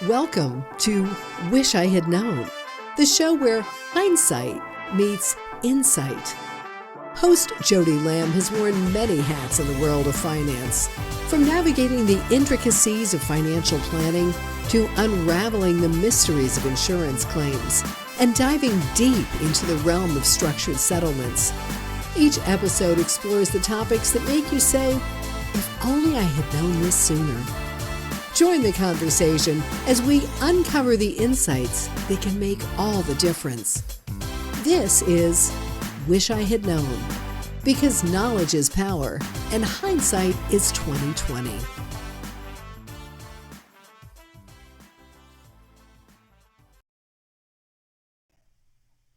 Welcome to Wish I Had Known, the show where hindsight meets insight. Host Jodie Lamb has worn many hats in the world of finance, from navigating the intricacies of financial planning to unraveling the mysteries of insurance claims and diving deep into the realm of structured settlements. Each episode explores the topics that make you say, if only I had known this sooner. Join the conversation as we uncover the insights that can make all the difference. This is Wish I Had Known, because knowledge is power and hindsight is 20/20.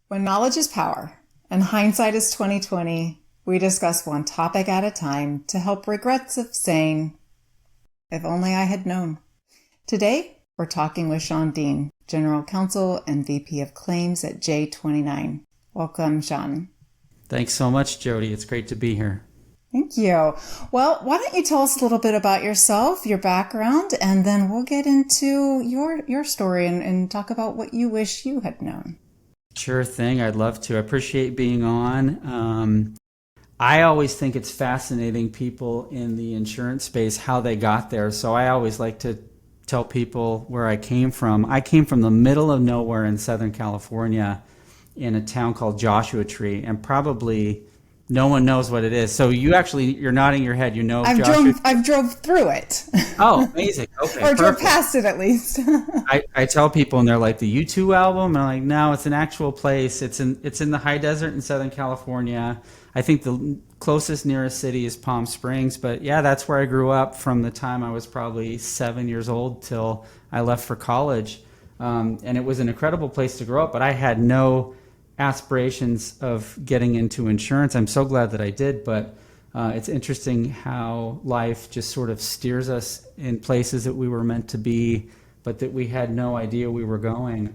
When knowledge is power and hindsight is 20/20, we discuss one topic at a time to help regrets of saying, if only I had known. Today, we're talking with Shawn Deane, General Counsel and VP of Claims at J29. Welcome, Shawn. Thanks so much, Jodie. It's great to be here. Thank you. Well, why don't you tell us a little bit about yourself, your background, and then we'll get into your story and talk about what you wish you had known. Sure thing. I'd love to. I appreciate being on. I always think it's fascinating, people in the insurance space, how they got there. So I always like to tell people where I came from. I came from the middle of nowhere in Southern California in a town called Joshua Tree, and probably no one knows what it is. So you're nodding your head. You know, I've drove through it. Oh, amazing. Okay. Or drove past it at least. I tell people, and they're like, the U2 album? And I'm like, no, it's an actual place. It's in the high desert in Southern California. I think the closest nearest city is Palm Springs, but yeah, that's where I grew up from the time I was probably 7 years old till I left for college. And it was an incredible place to grow up, but I had no aspirations of getting into insurance. I'm so glad that I did, but it's interesting how life just sort of steers us in places that we were meant to be, but that we had no idea we were going.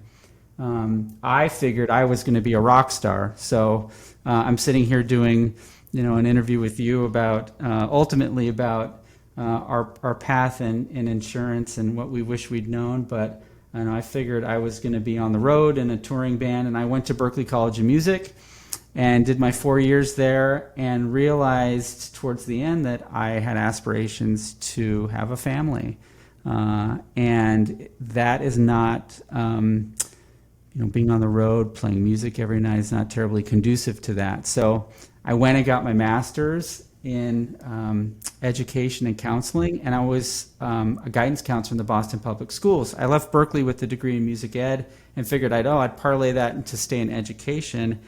I figured I was going to be a rock star, so I'm sitting here doing, an interview with you about ultimately about our path in insurance and what we wish we'd known. But I figured I was going to be on the road in a touring band, and I went to Berklee College of Music and did my 4 years there, and realized towards the end that I had aspirations to have a family, and that is not. Being on the road, playing music every night is not terribly conducive to that. So I went and got my master's in education and counseling, and I was a guidance counselor in the Boston Public Schools. I left Berklee with a degree in music ed and figured I'd parlay that into stay in education.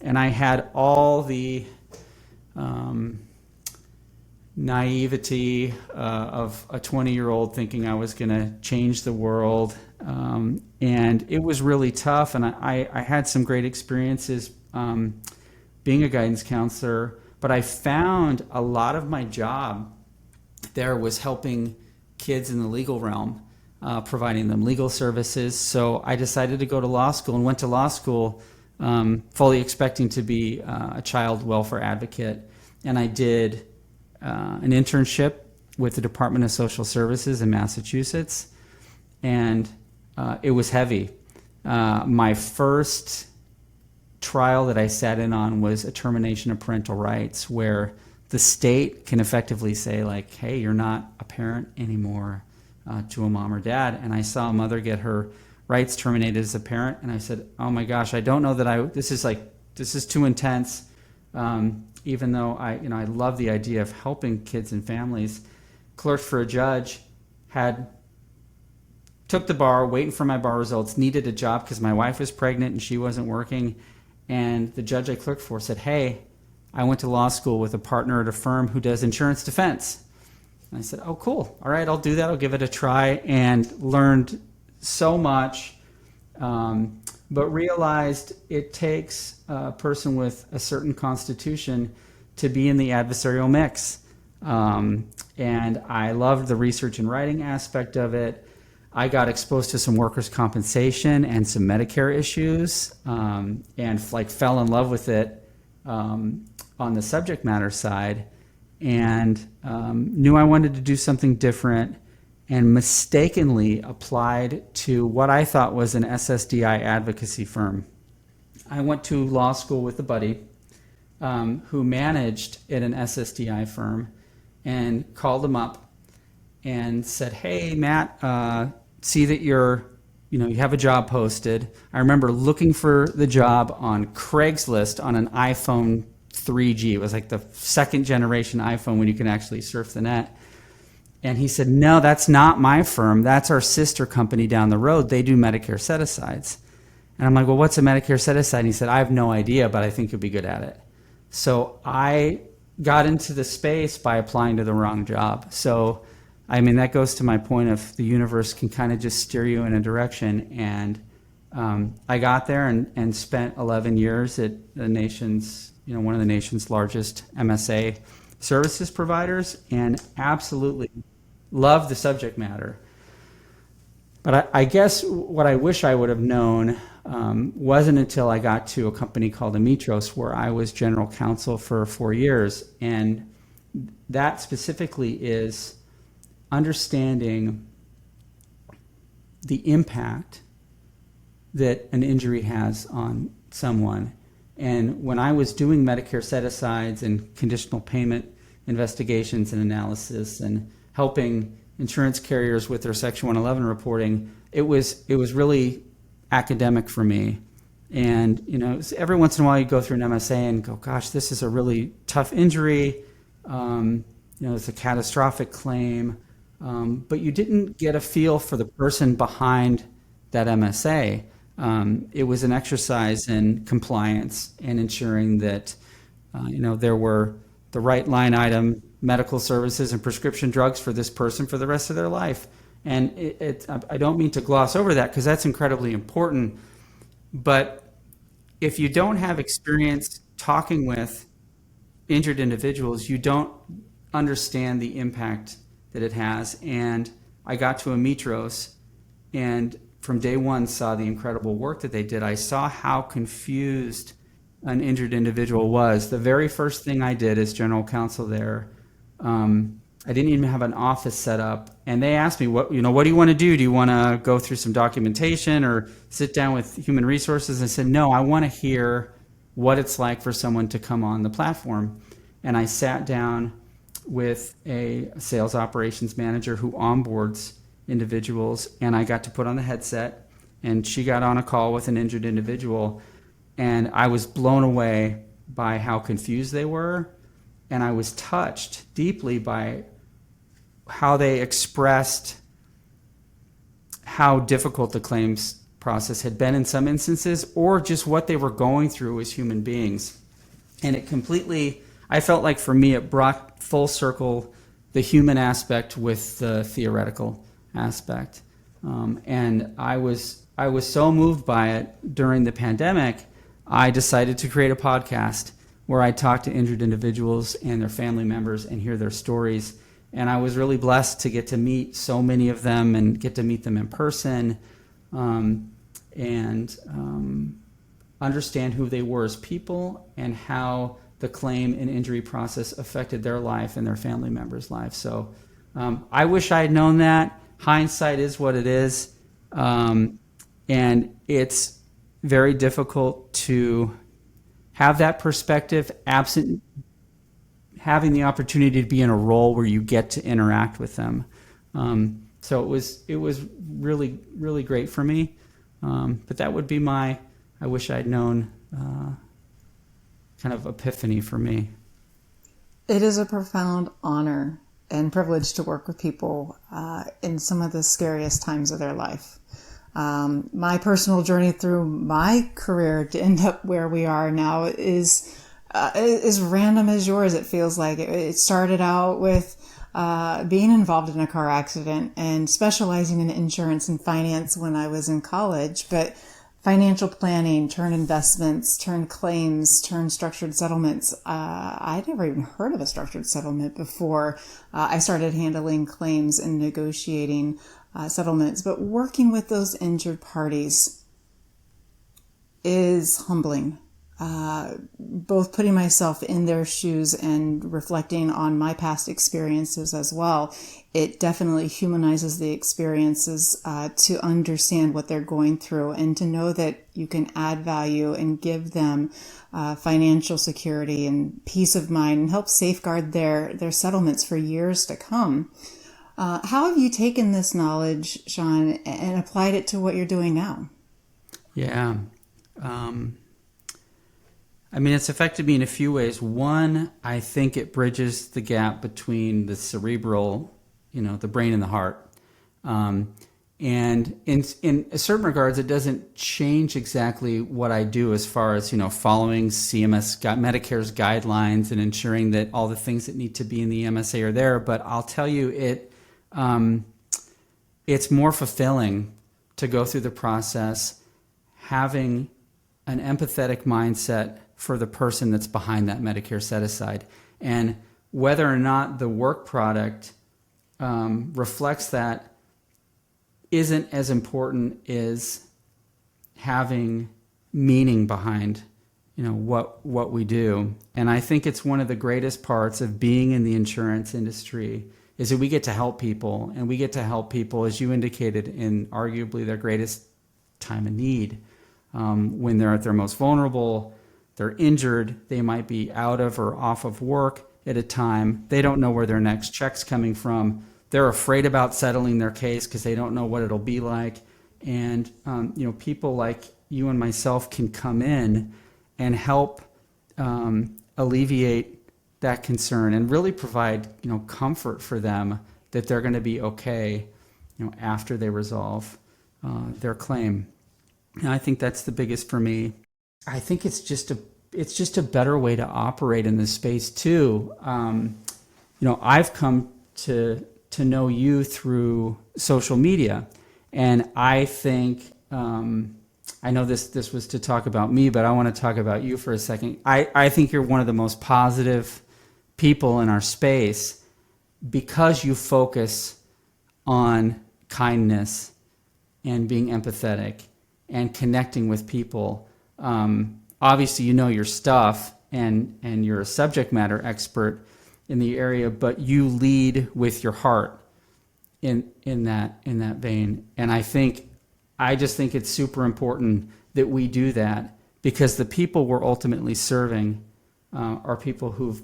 And I had all the naivety of a 20-year-old thinking I was going to change the world. And it was really tough, and I had some great experiences being a guidance counselor, but I found a lot of my job there was helping kids in the legal realm, providing them legal services. So I decided to go to law school and went to law school fully expecting to be a child welfare advocate. And I did an internship with the Department of Social Services in Massachusetts, and it was heavy. My first trial that I sat in on was a termination of parental rights, where the state can effectively say, like, hey, you're not a parent anymore to a mom or dad. And I saw a mother get her rights terminated as a parent, and I said, oh my gosh, I don't know that this is too intense. Even though I love the idea of helping kids and families. Clerked for a judge, took the bar, waiting for my bar results, needed a job because my wife was pregnant and she wasn't working. And the judge I clerked for said, hey, I went to law school with a partner at a firm who does insurance defense. And I said, oh, cool. All right, I'll do that. I'll give it a try. And learned so much, but realized it takes a person with a certain constitution to be in the adversarial mix. And I loved the research and writing aspect of it. I got exposed to some workers' compensation and some Medicare issues, and fell in love with it on the subject matter side, and knew I wanted to do something different. and mistakenly applied to what I thought was an SSDI advocacy firm. I went to law school with a buddy who managed at an SSDI firm, and called him up and said, "Hey, Matt, see that you have a job posted." I remember looking for the job on Craigslist on an iPhone 3G. It was like the second generation iPhone when you can actually surf the net. And he said, "No, that's not my firm. That's our sister company down the road. They do Medicare set-asides." And I'm like, "Well, what's a Medicare set-aside?" And he said, "I have no idea, but I think you'll be good at it." So I got into the space by applying to the wrong job. So, I mean, that goes to my point of the universe can kind of just steer you in a direction. And I got there and spent 11 years at the nation's, one of the nation's largest MSA services providers, and absolutely loved the subject matter. But I guess what I wish I would have known wasn't until I got to a company called Amitros, where I was general counsel for 4 years. And that specifically is understanding the impact that an injury has on someone. And when I was doing Medicare set-asides and conditional payment investigations and analysis and helping insurance carriers with their Section 111 reporting, it was really academic for me. And every once in a while you go through an MSA and go, "Gosh, this is a really tough injury. It's a catastrophic claim," but you didn't get a feel for the person behind that MSA. It was an exercise in compliance and ensuring that there were the right line item medical services and prescription drugs for this person for the rest of their life. And I don't mean to gloss over that, because that's incredibly important. But if you don't have experience talking with injured individuals, you don't understand the impact that it has. And I got to Amitros, and from day one saw the incredible work that they did. I saw how confused an injured individual was. The very first thing I did as general counsel there, I didn't even have an office set up, and they asked me, what do you want to do? Do you want to go through some documentation or sit down with human resources? I said, "No, I want to hear what it's like for someone to come on the platform." And I sat down with a sales operations manager who onboards individuals, and I got to put on the headset, and she got on a call with an injured individual, and I was blown away by how confused they were, and I was touched deeply by how they expressed how difficult the claims process had been in some instances, or just what they were going through as human beings. And it completely, I felt like for me, it brought full circle the human aspect with the theoretical aspect. And I was so moved by it during the pandemic, I decided to create a podcast where I talk to injured individuals and their family members and hear their stories. And I was really blessed to get to meet so many of them and get to meet them in person, and understand who they were as people and how the claim and injury process affected their life and their family members' lives. So I wish I had known that. Hindsight is what it is. And it's very difficult to have that perspective absent having the opportunity to be in a role where you get to interact with them. So it was really, really great for me. But that would be my, I wish I'd known, kind of epiphany for me. It is a profound honor and privilege to work with people in some of the scariest times of their life. My personal journey through my career to end up where we are now is random as yours. It feels like it started out with being involved in a car accident and specializing in insurance and finance when I was in college, but financial planning turned investments, turned claims, turned structured settlements. I'd never even heard of a structured settlement before I started handling claims and negotiating settlements. But working with those injured parties is humbling. both putting myself in their shoes and reflecting on my past experiences as well, it definitely humanizes the experiences to understand what they're going through and to know that you can add value and give them financial security and peace of mind and help safeguard their settlements for years to come. How have you taken this knowledge, Shawn, and applied it to what you're doing now? Yeah. I mean, it's affected me in a few ways. One, I think it bridges the gap between the cerebral, the brain and the heart. And in certain regards, it doesn't change exactly what I do as far as, following Medicare's guidelines and ensuring that all the things that need to be in the MSA are there. But I'll tell you, it's more fulfilling to go through the process having an empathetic mindset for the person that's behind that Medicare set-aside. And whether or not the work product reflects that isn't as important as having meaning behind, what we do. And I think it's one of the greatest parts of being in the insurance industry is that we get to help people, and we get to help people, as you indicated, in arguably their greatest time of need. When they're at their most vulnerable, they're injured, they might be out of or off of work at a time. They don't know where their next check's coming from. They're afraid about settling their case because they don't know what it'll be like. And, people like you and myself can come in and help alleviate that concern and really provide, comfort for them that they're going to be okay, after they resolve their claim. And I think that's the biggest for me. I think it's just a better way to operate in this space too. I've come to know you through social media, and I think I know this was to talk about me, but I want to talk about you for a second. I think you're one of the most positive people in our space because you focus on kindness and being empathetic and connecting with people. Obviously, your stuff and you're a subject matter expert in the area, but you lead with your heart in that vein. And I just think it's super important that we do that because the people we're ultimately serving are people who've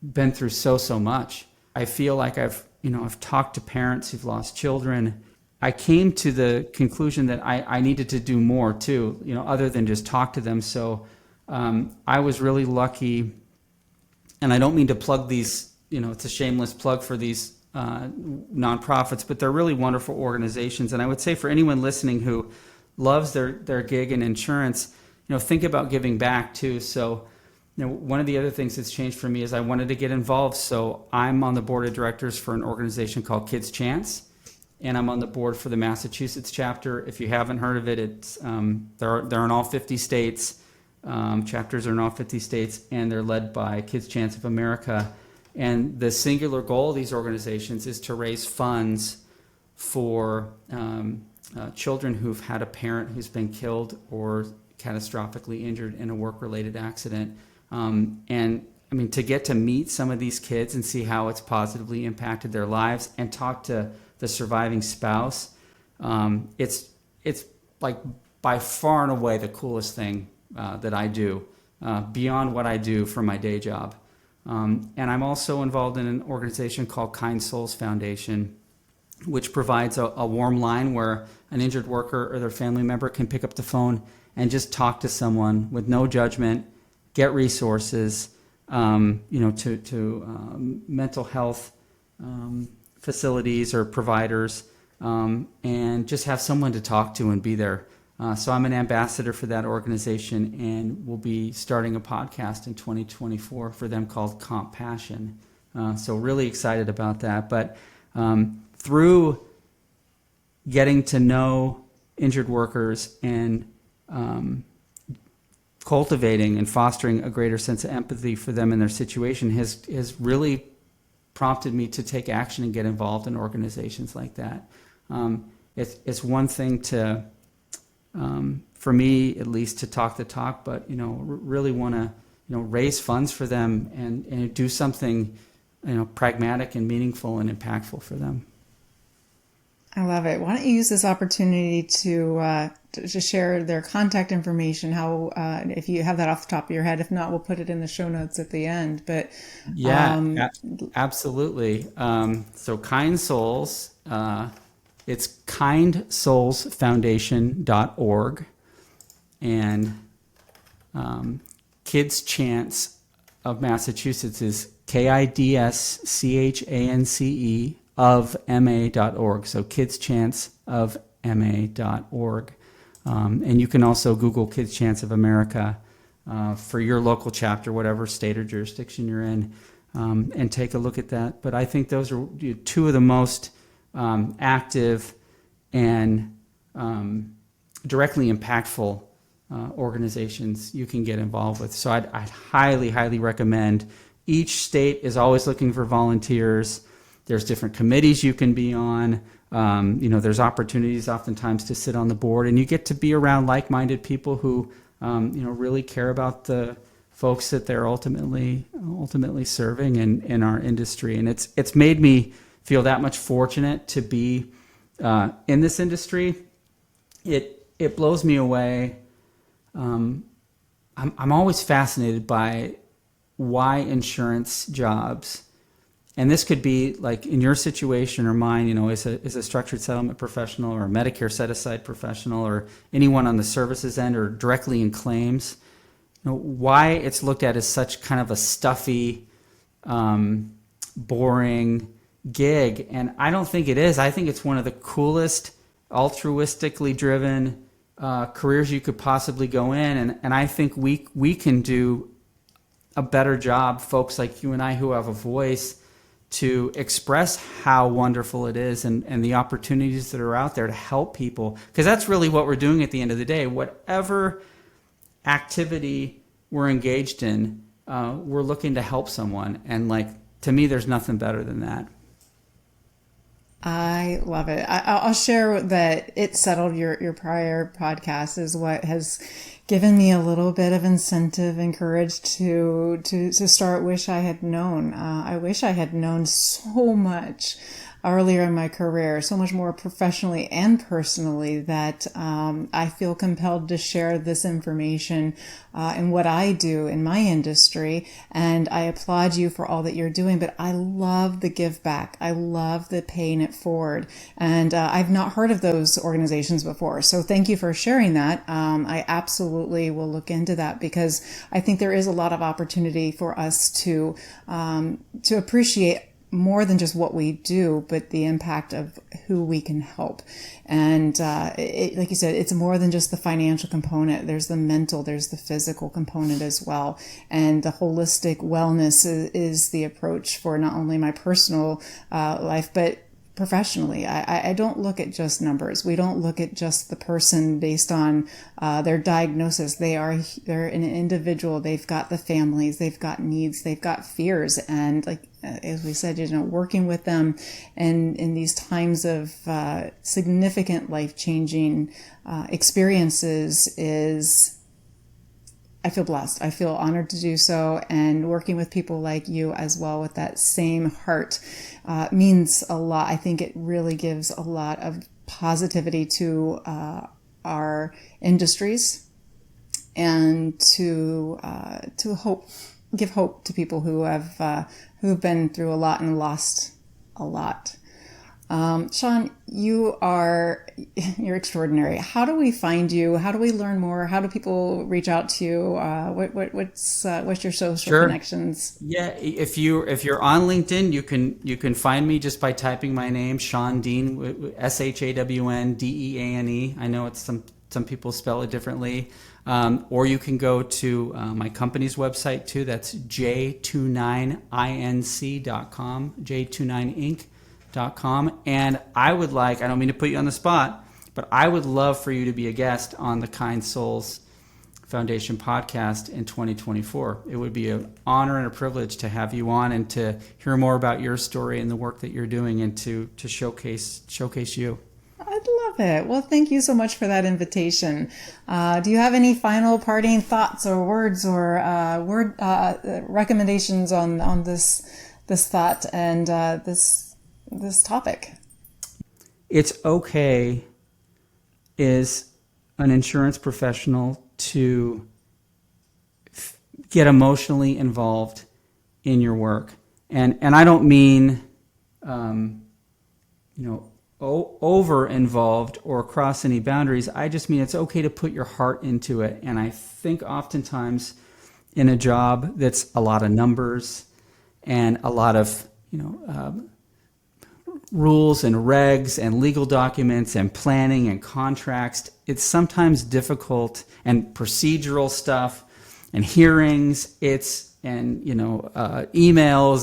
been through so much. I feel like I've talked to parents who've lost children. I came to the conclusion that I needed to do more too, other than just talk to them. So I was really lucky, and I don't mean to plug these, it's a shameless plug for these nonprofits, but they're really wonderful organizations. And I would say for anyone listening who loves their gig in insurance, think about giving back too. So one of the other things that's changed for me is I wanted to get involved. So I'm on the board of directors for an organization called Kids Chance. And I'm on the board for the Massachusetts chapter. If you haven't heard of it, it's they're in all 50 states. Chapters are in all 50 states, and they're led by Kids Chance of America. And the singular goal of these organizations is to raise funds for children who've had a parent who's been killed or catastrophically injured in a work-related accident. And I mean, to get to meet some of these kids and see how it's positively impacted their lives and talk to the surviving spouse, it's like by far and away the coolest thing that I do, beyond what I do for my day job. And I'm also involved in an organization called Kind Souls Foundation, which provides a warm line where an injured worker or their family member can pick up the phone and just talk to someone with no judgment, get resources, to mental health facilities or providers, and just have someone to talk to and be there. So I'm an ambassador for that organization, and we'll be starting a podcast in 2024 for them called Compassion. So really excited about that. But through getting to know injured workers and cultivating and fostering a greater sense of empathy for them and their situation has really prompted me to take action and get involved in organizations like that. It's one thing to for me at least, to talk the talk, but really want to raise funds for them and do something pragmatic and meaningful and impactful for them. I love it. Why don't you use this opportunity to share their contact information? How, if you have that off the top of your head, if not, we'll put it in the show notes at the end. But absolutely. So Kind Souls, it's kindsoulsfoundation.org, and Kids Chance of Massachusetts is KIDSCHANCE of ma.org. So Kids Chance of ma.org. And you can also Google Kids Chance of America for your local chapter, whatever state or jurisdiction you're in, and take a look at that. But I think those are two of the most active and directly impactful organizations you can get involved with. So I'd highly, highly recommend. Each state is always looking for volunteers. There's different committees you can be on. There's opportunities oftentimes to sit on the board, and you get to be around like-minded people who, really care about the folks that they're ultimately serving in our industry. And it's made me feel that much fortunate to be in this industry. It blows me away. I'm always fascinated by why insurance jobs, and this could be like in your situation or mine, as a structured settlement professional or a Medicare set-aside professional or anyone on the services end or directly in claims, why it's looked at as such kind of a stuffy, boring gig. And I don't think it is. I think it's one of the coolest, altruistically driven careers you could possibly go in. And I think we can do a better job, folks like you and I who have a voice, to express how wonderful it is and the opportunities that are out there to help people. Because that's really what we're doing at the end of the day. Whatever activity we're engaged in, we're looking to help someone. And to me, there's nothing better than that. I love it. I'll share that It Settled, your prior podcast, is what has given me a little bit of incentive and courage to start Wish I Had Known. I wish I had known so much earlier in my career, so much more professionally and personally, that I feel compelled to share this information in what I do in my industry. And I applaud you for all that you're doing, but I love the give back. I love the paying it forward. And I've not heard of those organizations before. So thank you for sharing that. I absolutely will look into that, because I think there is a lot of opportunity for us to appreciate more than just what we do, but the impact of who we can help. And like you said, it's more than just the financial component. There's the mental, there's the physical component as well. And the holistic wellness is the approach for not only my personal life, but professionally. I don't look at just numbers. We don't look at just the person based on their diagnosis. They're an individual. They've got the families, they've got needs, they've got fears. And as we said, working with them and in these times of significant life-changing experiences I feel blessed. I feel honored to do so. And working with people like you as well with that same heart means a lot. I think it really gives a lot of positivity to our industries, and to give hope to people who've been through a lot and lost a lot. Shawn, you're extraordinary. How do we find you? How do we learn more? How do people reach out to you? What's your social connections? Yeah, if you're on LinkedIn, you can find me just by typing my name, Shawn Deane, ShawnDeane. I know it's some people spell it differently. Or you can go to my company's website too. That's j29inc.com, j29inc.com. And I don't mean to put you on the spot, but I would love for you to be a guest on the Kind Souls Foundation podcast in 2024. It would be an honor and a privilege to have you on and to hear more about your story and the work that you're doing, and to showcase you. I love it. Well, thank you so much for that invitation. Do you have any final parting thoughts or words or recommendations on this thought and this topic? It's okay as an insurance professional to get emotionally involved in your work, and I don't mean over involved or cross any boundaries. I just mean it's okay to put your heart into it. And I think oftentimes in a job that's a lot of numbers and a lot of rules and regs and legal documents and planning and contracts, it's sometimes difficult, and procedural stuff and hearings, emails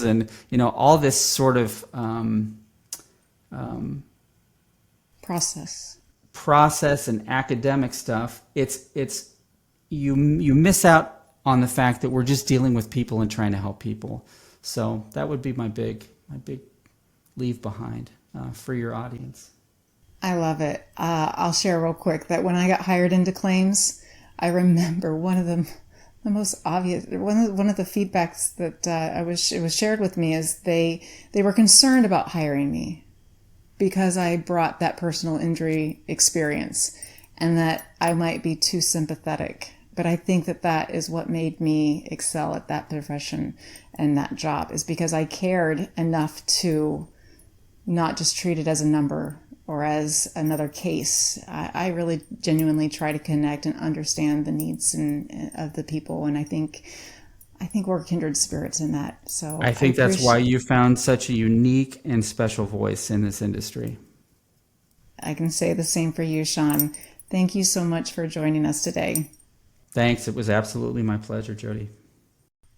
and all this sort of process and academic stuff. It's you miss out on the fact that we're just dealing with people and trying to help people. So that would be my big leave behind for your audience. I love it. I'll share real quick that when I got hired into claims, I remember one of the most obvious, one of the feedbacks that it was shared with me is they were concerned about hiring me because I brought that personal injury experience and that I might be too sympathetic. But I think that is what made me excel at that profession and that job, is because I cared enough to not just treat it as a number or as another case. I really genuinely try to connect and understand the needs of the people. And I think we're kindred spirits in that. So I think that's why you found such a unique and special voice in this industry. I can say the same for you, Shawn. Thank you so much for joining us today. Thanks. It was absolutely my pleasure, Jodie.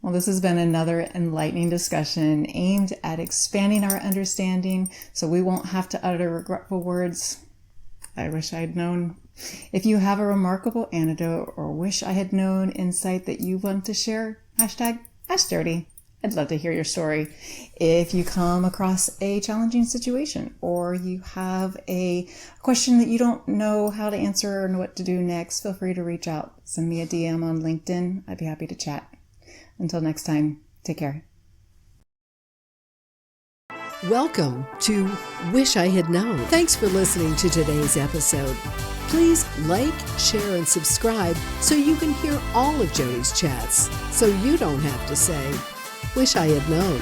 Well, this has been another enlightening discussion aimed at expanding our understanding so we won't have to utter regretful words. I wish I'd known. If you have a remarkable anecdote or wish I had known insight that you want to share, #AskJodie. I'd love to hear your story. If you come across a challenging situation or you have a question that you don't know how to answer or know what to do next, feel free to reach out. Send me a DM on LinkedIn. I'd be happy to chat. Until next time, take care. Welcome to Wish I Had Known. Thanks for listening to today's episode. Please like, share, and subscribe so you can hear all of Jodie's chats, so you don't have to say, "Wish I had known."